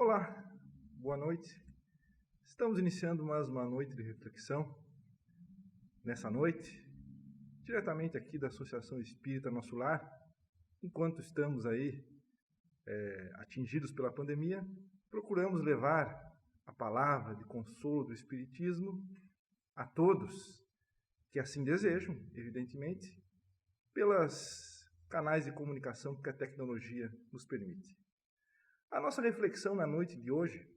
Olá, boa noite. Estamos iniciando mais uma noite de reflexão. Nessa noite, diretamente aqui da Associação Espírita Nosso Lar, enquanto estamos aí atingidos pela pandemia, procuramos levar a palavra de consolo do Espiritismo a todos que assim desejam, evidentemente, pelos canais de comunicação que a tecnologia nos permite. A nossa reflexão na noite de hoje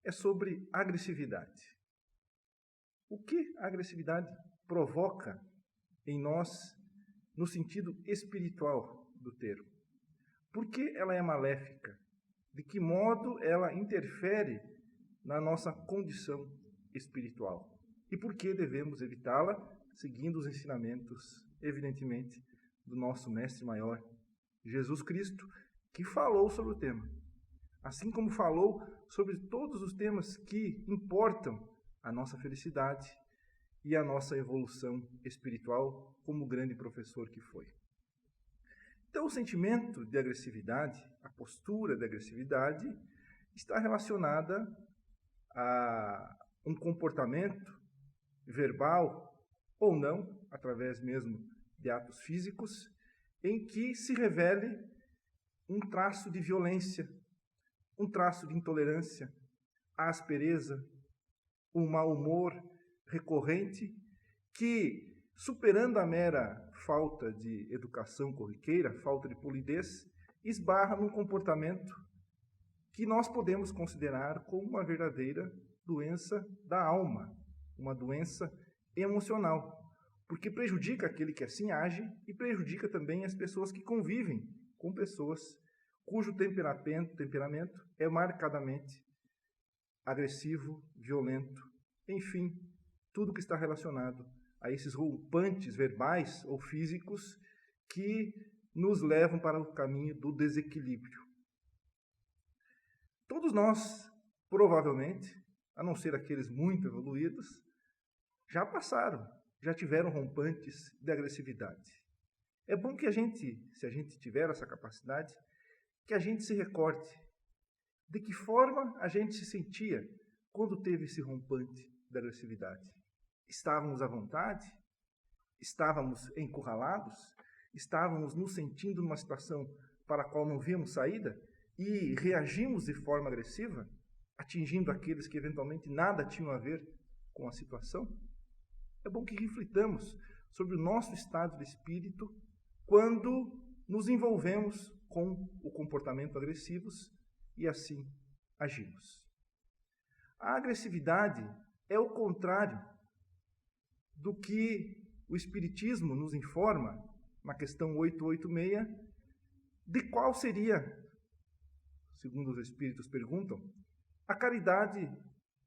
é sobre agressividade. O que a agressividade provoca em nós no sentido espiritual do termo? Por que ela é maléfica? De que modo ela interfere na nossa condição espiritual? E por que devemos evitá-la, seguindo os ensinamentos, evidentemente, do nosso Mestre Maior, Jesus Cristo, que falou sobre o tema. Assim como falou sobre todos os temas que importam a nossa felicidade e a nossa evolução espiritual, como grande professor que foi. Então, o sentimento de agressividade, a postura de agressividade, está relacionada a um comportamento verbal ou não, através mesmo de atos físicos, em que se revele um traço de violência, um traço de intolerância, a aspereza, um mau humor recorrente que, superando a mera falta de educação corriqueira, falta de polidez, esbarra num comportamento que nós podemos considerar como uma verdadeira doença da alma, uma doença emocional, porque prejudica aquele que assim age e prejudica também as pessoas que convivem com pessoas cujo temperamento é marcadamente agressivo, violento, enfim, tudo que está relacionado a esses rompantes verbais ou físicos que nos levam para o caminho do desequilíbrio. Todos nós, provavelmente, a não ser aqueles muito evoluídos, já passaram, já tiveram rompantes de agressividade. É bom que se a gente tiver essa capacidade, que a gente se recorde de que forma a gente se sentia quando teve esse rompante da agressividade. Estávamos à vontade? Estávamos encurralados? Estávamos nos sentindo numa situação para a qual não víamos saída e reagimos de forma agressiva, atingindo aqueles que eventualmente nada tinham a ver com a situação? É bom que reflitamos sobre o nosso estado de espírito quando nos envolvemos com o comportamento agressivos e assim agimos. A agressividade é o contrário do que o Espiritismo nos informa na questão 886, de qual seria, segundo os Espíritos perguntam, a caridade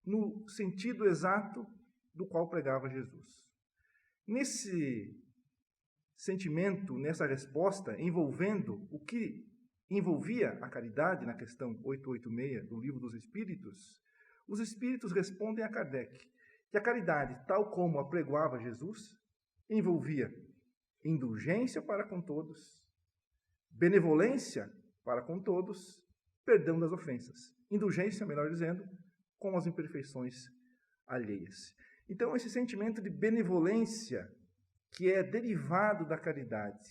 no sentido exato do qual pregava Jesus. Nesse sentimento, nessa resposta, envolvendo o que envolvia a caridade na questão 886 do Livro dos Espíritos, os Espíritos respondem a Kardec que a caridade, tal como a pregoava Jesus, envolvia indulgência para com todos, benevolência para com todos, perdão das ofensas. Indulgência, melhor dizendo, com as imperfeições alheias. Então, esse sentimento de benevolência que é derivado da caridade,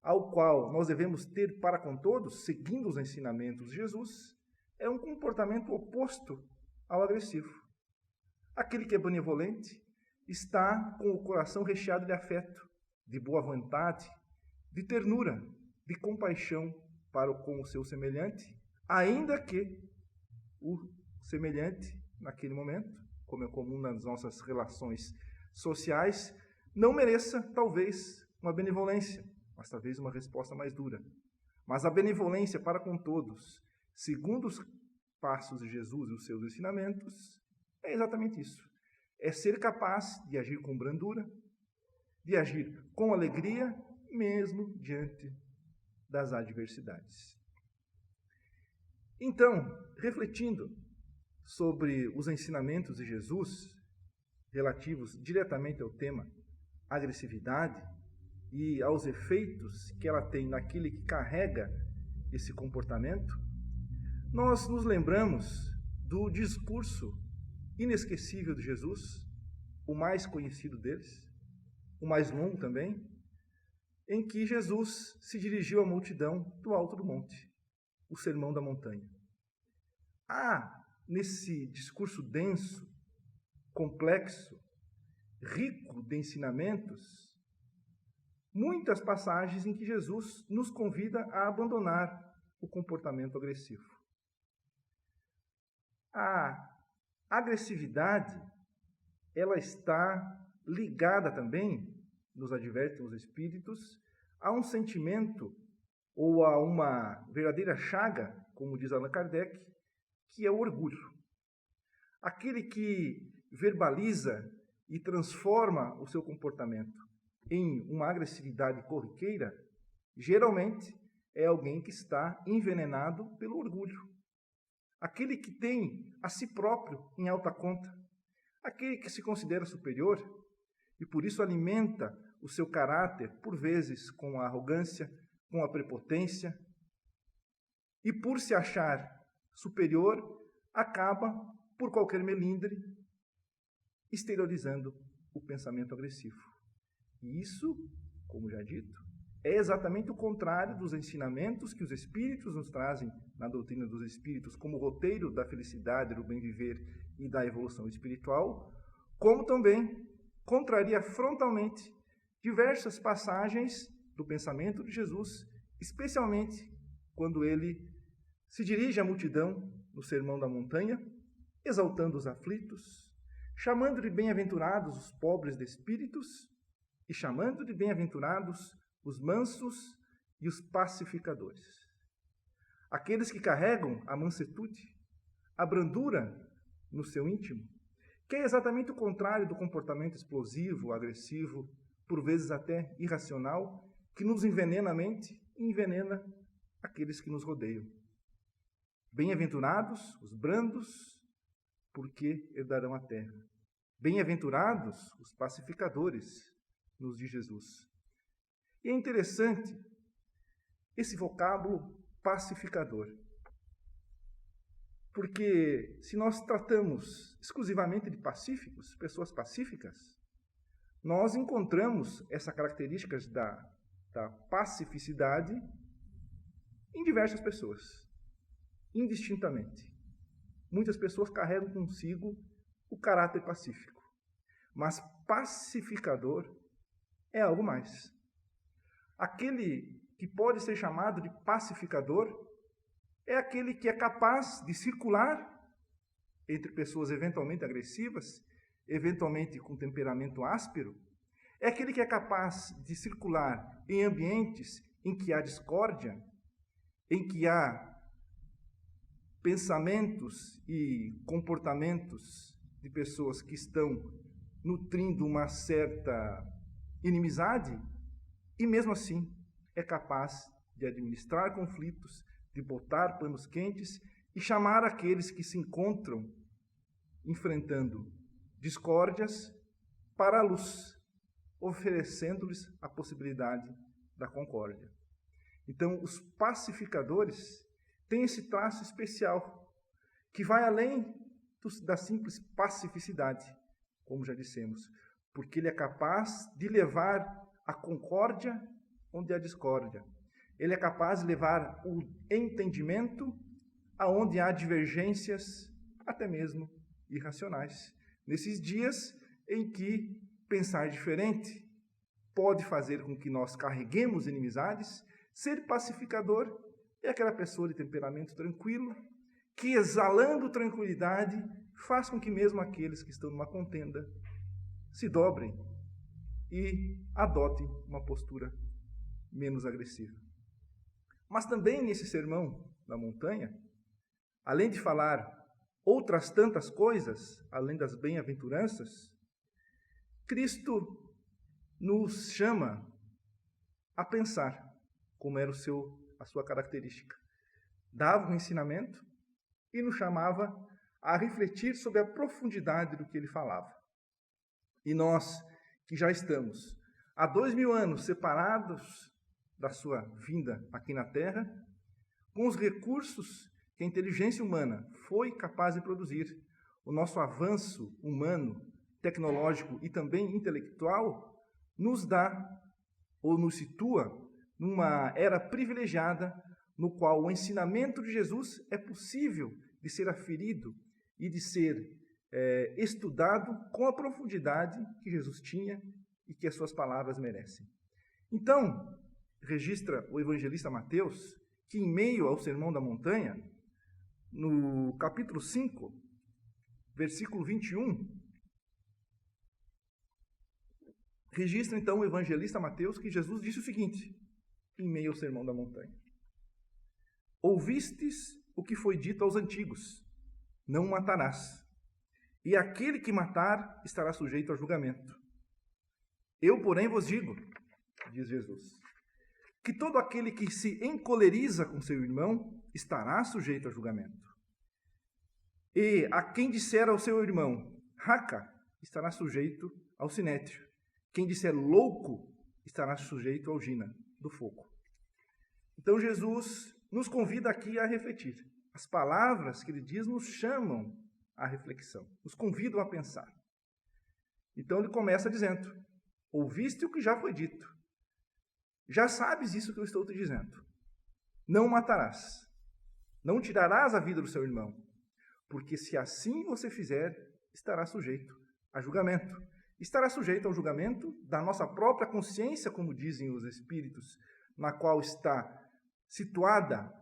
ao qual nós devemos ter para com todos, seguindo os ensinamentos de Jesus, é um comportamento oposto ao agressivo. Aquele que é benevolente está com o coração recheado de afeto, de boa vontade, de ternura, de compaixão para com o seu semelhante, ainda que o semelhante, naquele momento, como é comum nas nossas relações sociais, não mereça, talvez, uma benevolência, mas talvez uma resposta mais dura. Mas a benevolência para com todos, segundo os passos de Jesus e os seus ensinamentos, é exatamente isso. É ser capaz de agir com brandura, de agir com alegria, mesmo diante das adversidades. Então, refletindo sobre os ensinamentos de Jesus, relativos diretamente ao tema agressividade e aos efeitos que ela tem naquele que carrega esse comportamento, nós nos lembramos do discurso inesquecível de Jesus, o mais conhecido deles, o mais longo também, em que Jesus se dirigiu à multidão do alto do monte, o Sermão da Montanha. Há, nesse discurso denso, complexo, rico de ensinamentos, muitas passagens em que Jesus nos convida a abandonar o comportamento agressivo. A agressividade, ela está ligada também, nos advertem os Espíritos, a um sentimento ou a uma verdadeira chaga, como diz Allan Kardec, que é o orgulho. Aquele que verbaliza e transforma o seu comportamento em uma agressividade corriqueira, geralmente é alguém que está envenenado pelo orgulho. Aquele que tem a si próprio em alta conta, aquele que se considera superior e por isso alimenta o seu caráter, por vezes com a arrogância, com a prepotência, e por se achar superior, acaba, por qualquer melindre, exteriorizando o pensamento agressivo. E isso, como já dito, é exatamente o contrário dos ensinamentos que os Espíritos nos trazem na doutrina dos Espíritos como roteiro da felicidade, do bem-viver e da evolução espiritual, como também contraria frontalmente diversas passagens do pensamento de Jesus, especialmente quando ele se dirige à multidão no Sermão da Montanha, exaltando os aflitos, chamando de bem-aventurados os pobres de espíritos e chamando de bem-aventurados os mansos e os pacificadores. Aqueles que carregam a mansetude, a brandura no seu íntimo, que é exatamente o contrário do comportamento explosivo, agressivo, por vezes até irracional, que nos envenena a mente e envenena aqueles que nos rodeiam. Bem-aventurados os brandos, porque herdarão a terra. Bem-aventurados os pacificadores, nos diz Jesus. E é interessante esse vocábulo pacificador, porque se nós tratamos exclusivamente de pacíficos, pessoas pacíficas, nós encontramos essas características da pacificidade em diversas pessoas, indistintamente. Muitas pessoas carregam consigo o caráter pacífico, mas pacificador é algo mais. Aquele que pode ser chamado de pacificador é aquele que é capaz de circular entre pessoas eventualmente agressivas, eventualmente com temperamento áspero, é aquele que é capaz de circular em ambientes em que há discórdia, em que há pensamentos e comportamentos de pessoas que estão nutrindo uma certa inimizade, e mesmo assim é capaz de administrar conflitos, de botar panos quentes e chamar aqueles que se encontram enfrentando discórdias para a luz, oferecendo-lhes a possibilidade da concórdia. Então, os pacificadores têm esse traço especial, que vai além da simples pacificidade, como já dissemos, porque ele é capaz de levar a concórdia onde há discórdia. Ele é capaz de levar o entendimento aonde há divergências, até mesmo irracionais. Nesses dias em que pensar diferente pode fazer com que nós carreguemos inimizades, ser pacificador é aquela pessoa de temperamento tranquilo, que exalando tranquilidade faz com que mesmo aqueles que estão numa contenda se dobrem e adotem uma postura menos agressiva. Mas também nesse sermão da montanha, além de falar outras tantas coisas, além das bem-aventuranças, Cristo nos chama a pensar, como era a sua característica. Dava um ensinamento e nos chamava a refletir sobre a profundidade do que ele falava. E nós, que já estamos há 2000 anos separados da sua vinda aqui na Terra, com os recursos que a inteligência humana foi capaz de produzir, o nosso avanço humano, tecnológico e também intelectual, nos dá ou nos situa numa era privilegiada no qual o ensinamento de Jesus é possível de ser aferido e de ser estudado com a profundidade que Jesus tinha e que as suas palavras merecem. Então, registra o evangelista Mateus que, em meio ao Sermão da Montanha, no capítulo 5, versículo 21, registra então o evangelista Mateus que Jesus disse o seguinte, em meio ao Sermão da Montanha: ouvistes o que foi dito aos antigos, não matarás, e aquele que matar estará sujeito a julgamento. Eu, porém, vos digo, diz Jesus, que todo aquele que se encoleriza com seu irmão estará sujeito a julgamento. E a quem disser ao seu irmão, raca, estará sujeito ao sinétrio. Quem disser louco, estará sujeito ao gina do fogo. Então Jesus nos convida aqui a refletir. As palavras que ele diz nos chamam à reflexão, nos convidam a pensar. Então ele começa dizendo: ouviste o que já foi dito. Já sabes isso que eu estou te dizendo. Não matarás. Não tirarás a vida do seu irmão. Porque se assim você fizer, estará sujeito a julgamento. Estará sujeito ao julgamento da nossa própria consciência, como dizem os espíritos, na qual está situada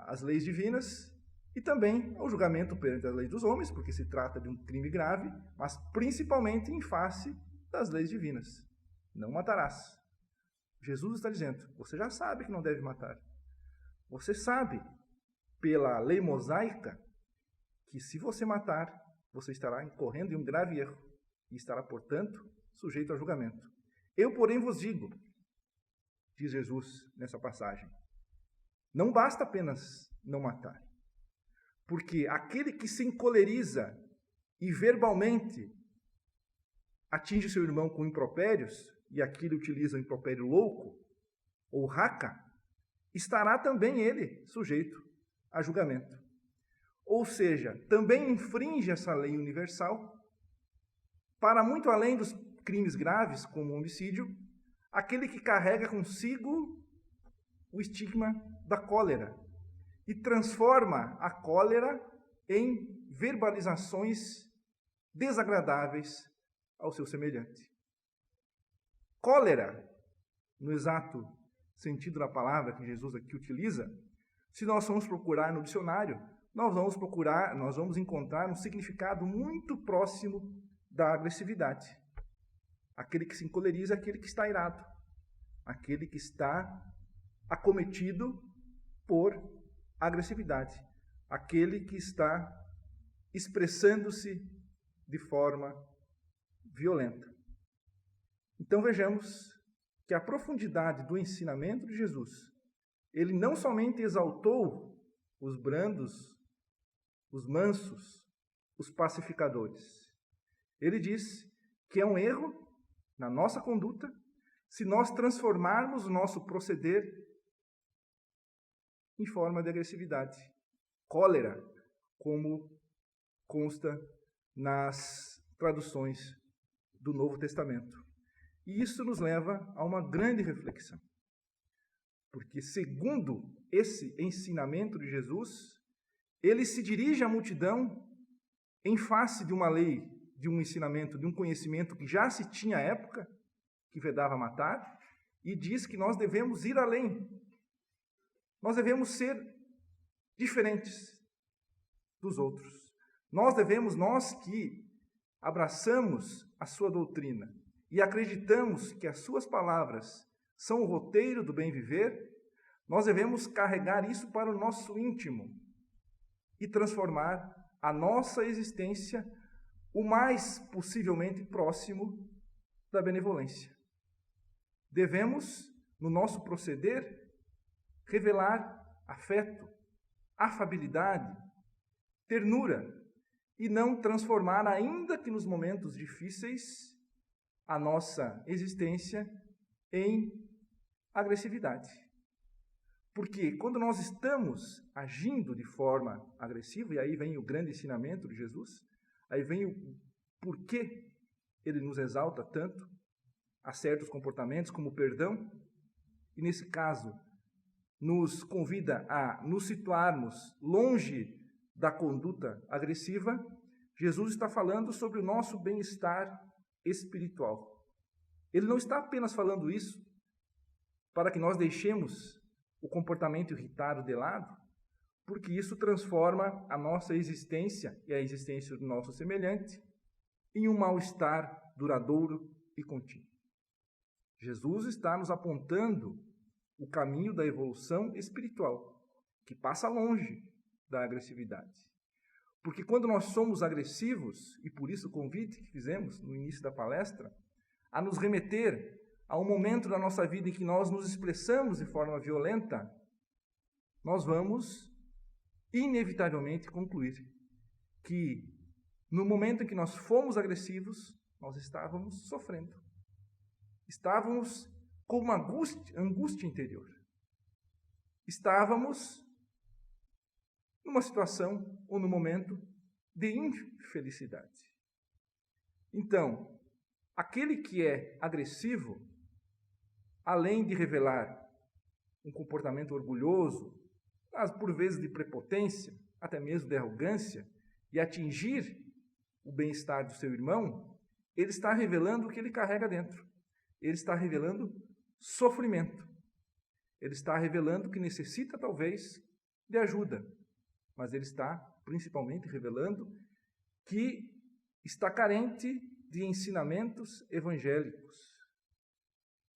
as leis divinas, e também ao julgamento perante as leis dos homens, porque se trata de um crime grave, mas principalmente em face das leis divinas. Não matarás. Jesus está dizendo, você já sabe que não deve matar. Você sabe, pela lei mosaica, que se você matar, você estará incorrendo em um grave erro e estará, portanto, sujeito a julgamento. Eu, porém, vos digo, diz Jesus nessa passagem, não basta apenas não matar, porque aquele que se encoleriza e verbalmente atinge seu irmão com impropérios, e aqui ele utiliza o impropério louco, ou raca, estará também ele sujeito a julgamento. Ou seja, também infringe essa lei universal, para muito além dos crimes graves, como o homicídio, aquele que carrega consigo o estigma da cólera e transforma a cólera em verbalizações desagradáveis ao seu semelhante. Cólera, no exato sentido da palavra que Jesus aqui utiliza, se nós formos procurar no dicionário, nós vamos encontrar um significado muito próximo da agressividade. Aquele que se encoleriza é aquele que está irado, aquele que está acometido por agressividade, aquele que está expressando-se de forma violenta. Então vejamos que a profundidade do ensinamento de Jesus, ele não somente exaltou os brandos, os mansos, os pacificadores. Ele diz que é um erro na nossa conduta se nós transformarmos o nosso proceder em forma de agressividade. Cólera, como consta nas traduções do Novo Testamento. E isso nos leva a uma grande reflexão. Porque, segundo esse ensinamento de Jesus, ele se dirige à multidão em face de uma lei, de um ensinamento, de um conhecimento que já se tinha à época, que vedava matar, e diz que nós devemos ir além. Nós devemos ser diferentes dos outros. Nós que abraçamos a sua doutrina e acreditamos que as suas palavras são o roteiro do bem viver, nós devemos carregar isso para o nosso íntimo e transformar a nossa existência o mais possivelmente próximo da benevolência. Devemos, no nosso proceder, revelar afeto, afabilidade, ternura, e não transformar, ainda que nos momentos difíceis, a nossa existência em agressividade. Porque quando nós estamos agindo de forma agressiva, e aí vem o grande ensinamento de Jesus, aí vem o porquê ele nos exalta tanto a certos comportamentos, como o perdão, e nesse caso nos convida a nos situarmos longe da conduta agressiva. Jesus está falando sobre o nosso bem-estar espiritual. Ele não está apenas falando isso para que nós deixemos o comportamento irritado de lado, porque isso transforma a nossa existência e a existência do nosso semelhante em um mal-estar duradouro e contínuo. Jesus está nos apontando o caminho da evolução espiritual, que passa longe da agressividade. Porque quando nós somos agressivos, e por isso o convite que fizemos no início da palestra, a nos remeter a um momento da nossa vida em que nós nos expressamos de forma violenta, nós vamos inevitavelmente concluir que no momento em que nós fomos agressivos, nós estávamos sofrendo. Estávamos com uma angústia interior. Estávamos numa situação ou num momento de infelicidade. Então, aquele que é agressivo, além de revelar um comportamento orgulhoso, mas por vezes de prepotência, até mesmo de arrogância, e atingir o bem-estar do seu irmão, ele está revelando o que ele carrega dentro. Ele está revelando sofrimento. Ele está revelando que necessita, talvez, de ajuda. Mas ele está, principalmente, revelando que está carente de ensinamentos evangélicos.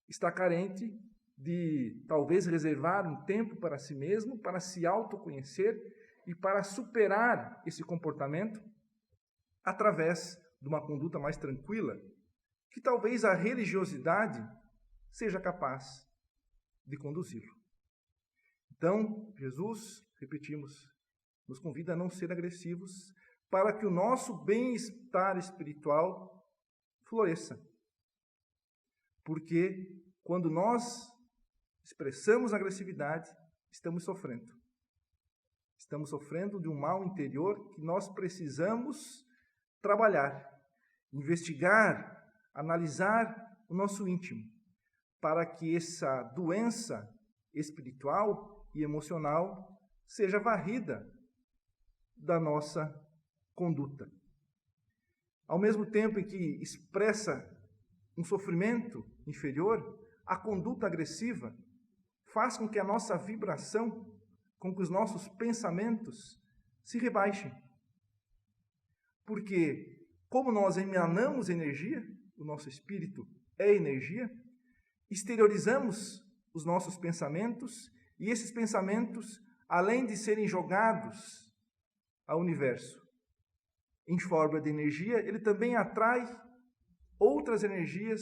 Está carente de, talvez, reservar um tempo para si mesmo, para se autoconhecer e para superar esse comportamento através de uma conduta mais tranquila, que talvez a religiosidade seja capaz de conduzi-lo. Então, Jesus, repetimos, nos convida a não ser agressivos para que o nosso bem-estar espiritual floresça. Porque quando nós expressamos agressividade, estamos sofrendo. Estamos sofrendo de um mal interior que nós precisamos trabalhar, investigar, analisar o nosso íntimo, para que essa doença espiritual e emocional seja varrida da nossa conduta. Ao mesmo tempo em que expressa um sofrimento inferior, a conduta agressiva faz com que a nossa vibração, com que os nossos pensamentos se rebaixem. Porque, como nós emanamos energia, o nosso espírito é energia, exteriorizamos os nossos pensamentos, e esses pensamentos, além de serem jogados ao universo em forma de energia, ele também atrai outras energias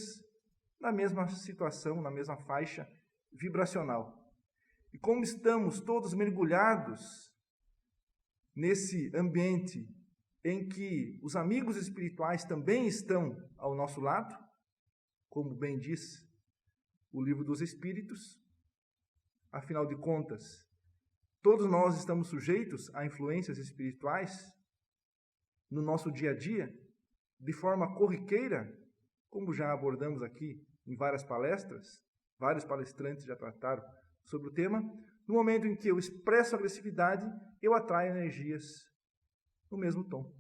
na mesma situação, na mesma faixa vibracional. E como estamos todos mergulhados nesse ambiente em que os amigos espirituais também estão ao nosso lado, como bem diz o Livro dos Espíritos, afinal de contas, todos nós estamos sujeitos a influências espirituais no nosso dia a dia, de forma corriqueira, como já abordamos aqui em várias palestras, vários palestrantes já trataram sobre o tema. No momento em que eu expresso agressividade, eu atraio energias no mesmo tom.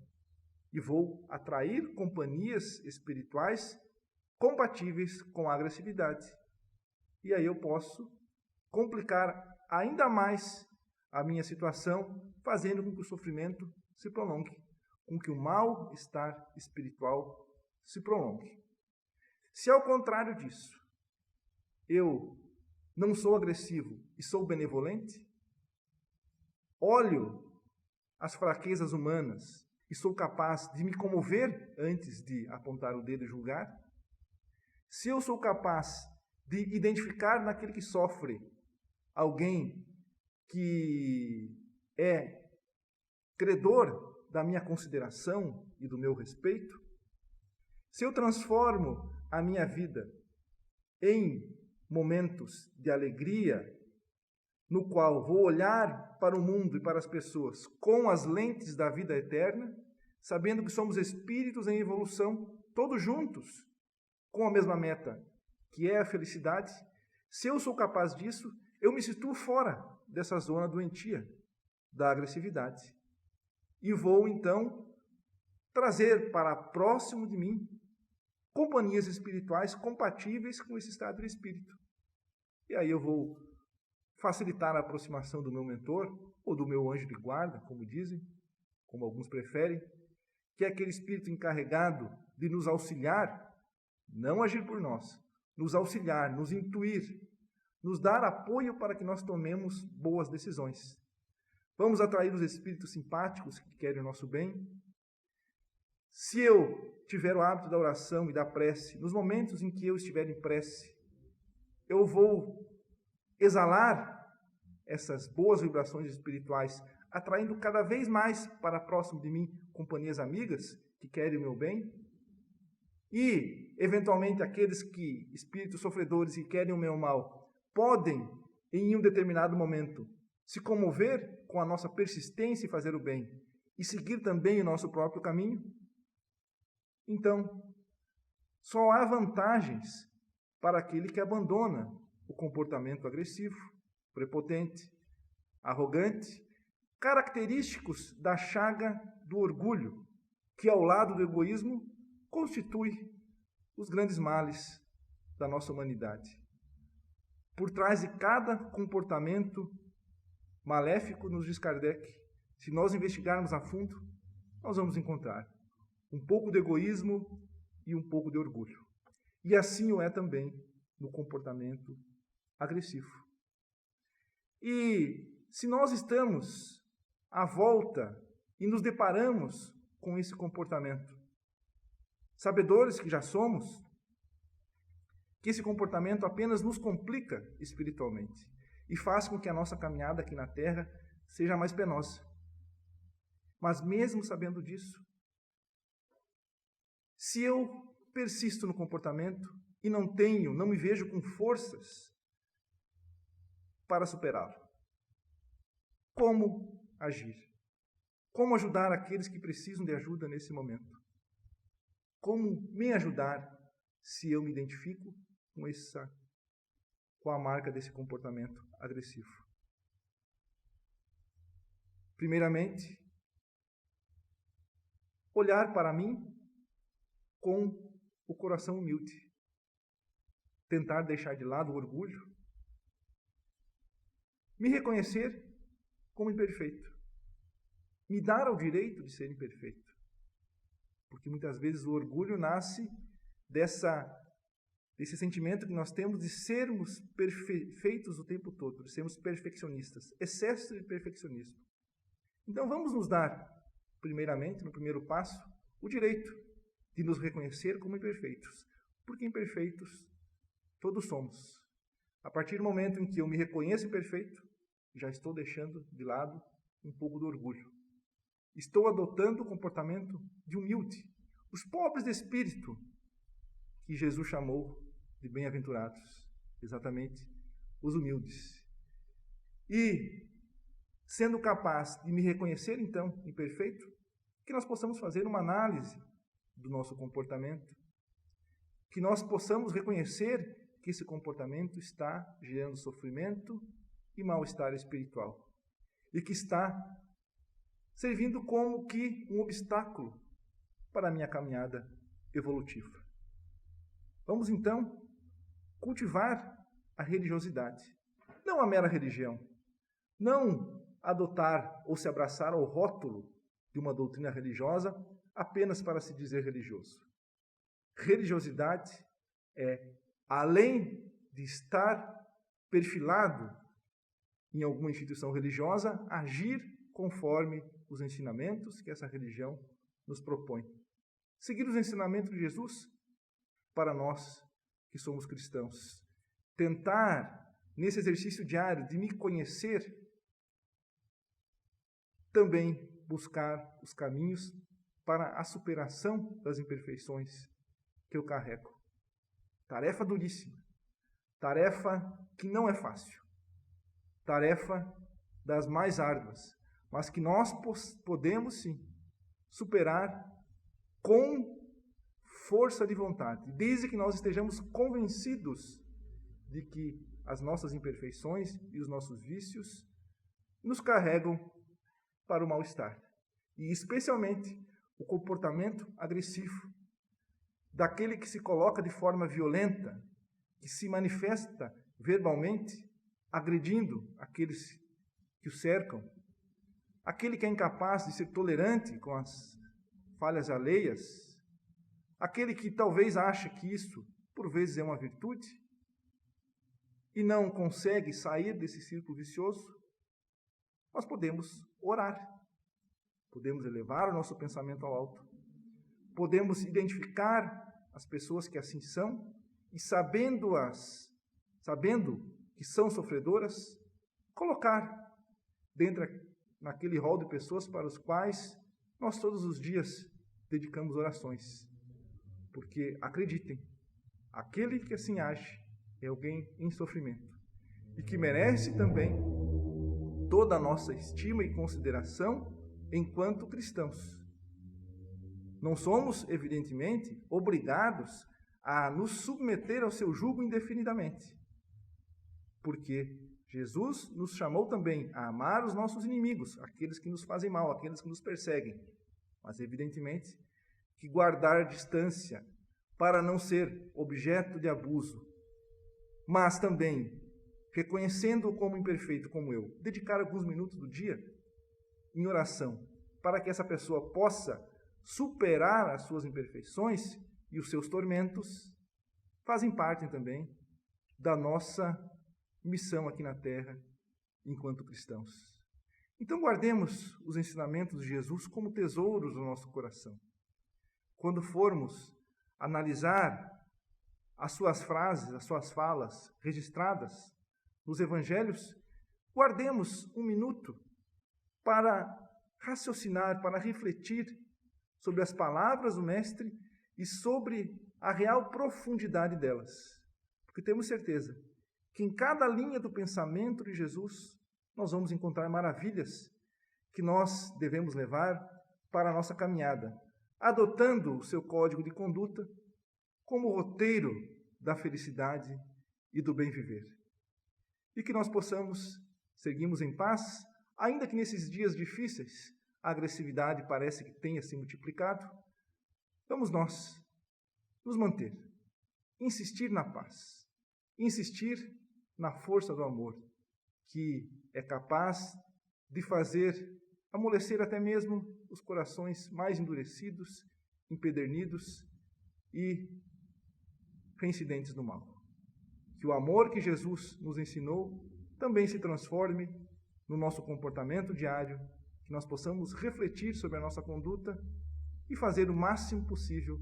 E vou atrair companhias espirituais compatíveis com a agressividade. E aí eu posso complicar ainda mais a minha situação, fazendo com que o sofrimento se prolongue, com que o mal-estar espiritual se prolongue. Se ao contrário disso, eu não sou agressivo e sou benevolente, olho as fraquezas humanas e sou capaz de me comover antes de apontar o dedo e julgar, se eu sou capaz de identificar naquele que sofre alguém que é credor da minha consideração e do meu respeito, se eu transformo a minha vida em momentos de alegria, no qual vou olhar para o mundo e para as pessoas com as lentes da vida eterna, sabendo que somos espíritos em evolução, todos juntos, com a mesma meta, que é a felicidade. Se eu sou capaz disso, eu me situo fora dessa zona doentia da agressividade. E vou, então, trazer para próximo de mim companhias espirituais compatíveis com esse estado de espírito. E aí eu vou facilitar a aproximação do meu mentor, ou do meu anjo de guarda, como dizem, como alguns preferem, que é aquele espírito encarregado de nos auxiliar, não agir por nós, nos auxiliar, nos intuir, nos dar apoio para que nós tomemos boas decisões. Vamos atrair os espíritos simpáticos que querem o nosso bem. Se eu tiver o hábito da oração e da prece, nos momentos em que eu estiver em prece, eu vou exalar essas boas vibrações espirituais, atraindo cada vez mais para próximo de mim companhias amigas que querem o meu bem. E, eventualmente, aqueles que, espíritos sofredores que querem o meu mal, podem, em um determinado momento, se comover com a nossa persistência em fazer o bem e seguir também o nosso próprio caminho. Então, só há vantagens para aquele que abandona o comportamento agressivo, prepotente, arrogante, característicos da chaga do orgulho, que ao lado do egoísmo constitui os grandes males da nossa humanidade. Por trás de cada comportamento maléfico, nos diz Kardec, se nós investigarmos a fundo, nós vamos encontrar um pouco de egoísmo e um pouco de orgulho. E assim o é também no comportamento agressivo. E se nós estamos à volta e nos deparamos com esse comportamento, sabedores que já somos, que esse comportamento apenas nos complica espiritualmente e faz com que a nossa caminhada aqui na Terra seja mais penosa. Mas mesmo sabendo disso, se eu persisto no comportamento e não me vejo com forças para superá-lo, como agir? Como ajudar aqueles que precisam de ajuda nesse momento? Como me ajudar se eu me identifico com a marca desse comportamento agressivo? Primeiramente, olhar para mim com o coração humilde. Tentar deixar de lado o orgulho. Me reconhecer como imperfeito. Me dar ao direito de ser imperfeito. Porque muitas vezes o orgulho nasce desse sentimento que nós temos de sermos perfeitos o tempo todo, de sermos perfeccionistas, excesso de perfeccionismo. Então vamos nos dar, primeiramente, no primeiro passo, o direito de nos reconhecer como imperfeitos, porque imperfeitos todos somos. A partir do momento em que eu me reconheço imperfeito, já estou deixando de lado um pouco do orgulho. Estou adotando o comportamento de humilde. Os pobres de espírito, que Jesus chamou de bem-aventurados, exatamente os humildes. E, sendo capaz de me reconhecer, então, imperfeito, que nós possamos fazer uma análise do nosso comportamento, que nós possamos reconhecer que esse comportamento está gerando sofrimento e mal-estar espiritual, e que está servindo como que um obstáculo para a minha caminhada evolutiva. Vamos, então, cultivar a religiosidade, não a mera religião, não adotar ou se abraçar ao rótulo de uma doutrina religiosa apenas para se dizer religioso. Religiosidade é, além de estar perfilado em alguma instituição religiosa, agir conforme os ensinamentos que essa religião nos propõe. Seguir os ensinamentos de Jesus para nós que somos cristãos. Tentar, nesse exercício diário de me conhecer, também buscar os caminhos para a superação das imperfeições que eu carrego. Tarefa duríssima. Tarefa que não é fácil. tarefa das mais árduas, mas que nós podemos sim superar com força de vontade, desde que nós estejamos convencidos de que as nossas imperfeições e os nossos vícios nos carregam para o mal-estar. E especialmente o comportamento agressivo daquele que se coloca de forma violenta, que se manifesta verbalmente, agredindo aqueles que o cercam, aquele que é incapaz de ser tolerante com as falhas alheias, aquele que talvez ache que isso, por vezes, é uma virtude, e não consegue sair desse círculo vicioso, nós podemos orar, podemos elevar o nosso pensamento ao alto, podemos identificar as pessoas que assim são, e sabendo que são sofredoras, colocar naquele rol de pessoas para os quais nós todos os dias dedicamos orações. Porque, acreditem, aquele que assim age é alguém em sofrimento e que merece também toda a nossa estima e consideração enquanto cristãos. Não somos, evidentemente, obrigados a nos submeter ao seu jugo indefinidamente, porque Jesus nos chamou também a amar os nossos inimigos, aqueles que nos fazem mal, aqueles que nos perseguem, mas, evidentemente, que guardar distância para não ser objeto de abuso, mas também, reconhecendo-o como imperfeito como eu, dedicar alguns minutos do dia em oração, para que essa pessoa possa superar as suas imperfeições e os seus tormentos, fazem parte também da nossa missão aqui na Terra, enquanto cristãos. Então guardemos os ensinamentos de Jesus como tesouros no nosso coração. Quando formos analisar as suas frases, as suas falas registradas nos evangelhos, guardemos um minuto para raciocinar, para refletir sobre as palavras do Mestre e sobre a real profundidade delas. Porque temos certeza que em cada linha do pensamento de Jesus nós vamos encontrar maravilhas que nós devemos levar para a nossa caminhada, adotando o seu código de conduta como roteiro da felicidade e do bem viver. E que nós possamos seguirmos em paz, ainda que nesses dias difíceis a agressividade parece que tenha se multiplicado. Vamos nós nos manter, insistir na paz, insistir na força do amor, que é capaz de fazer amolecer até mesmo os corações mais endurecidos, empedernidos e reincidentes no mal. Que o amor que Jesus nos ensinou também se transforme no nosso comportamento diário, que nós possamos refletir sobre a nossa conduta e fazer o máximo possível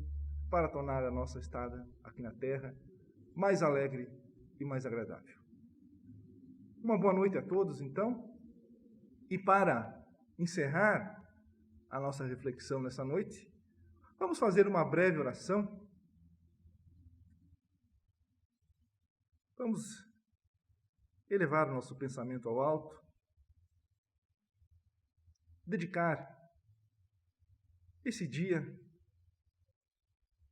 para tornar a nossa estada aqui na Terra mais alegre e mais agradável. Uma boa noite a todos, então, e para encerrar a nossa reflexão nessa noite, vamos fazer uma breve oração. Vamos elevar o nosso pensamento ao alto, dedicar esse dia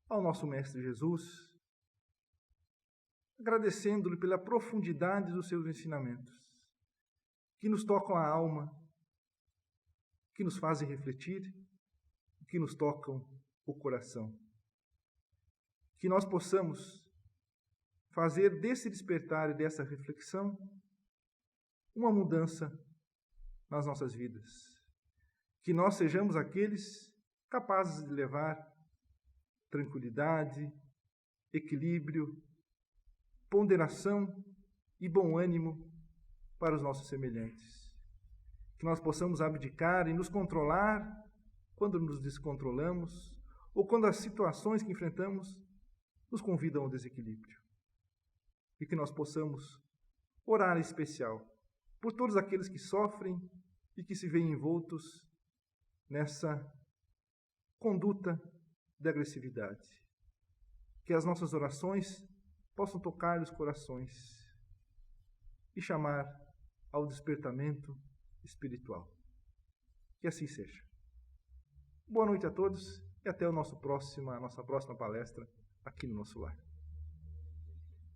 ao nosso Mestre Jesus, agradecendo-lhe pela profundidade dos seus ensinamentos, que nos tocam a alma, que nos fazem refletir, que nos tocam o coração. Que nós possamos fazer desse despertar e dessa reflexão uma mudança nas nossas vidas. Que nós sejamos aqueles capazes de levar tranquilidade, equilíbrio, ponderação e bom ânimo para os nossos semelhantes. Que nós possamos abdicar e nos controlar quando nos descontrolamos ou quando as situações que enfrentamos nos convidam ao desequilíbrio. E que nós possamos orar em especial por todos aqueles que sofrem e que se veem envoltos nessa conduta de agressividade. Que as nossas orações possam tocar os corações e chamar ao despertamento espiritual. Que assim seja. Boa noite a todos e até a nossa próxima palestra aqui no nosso lar.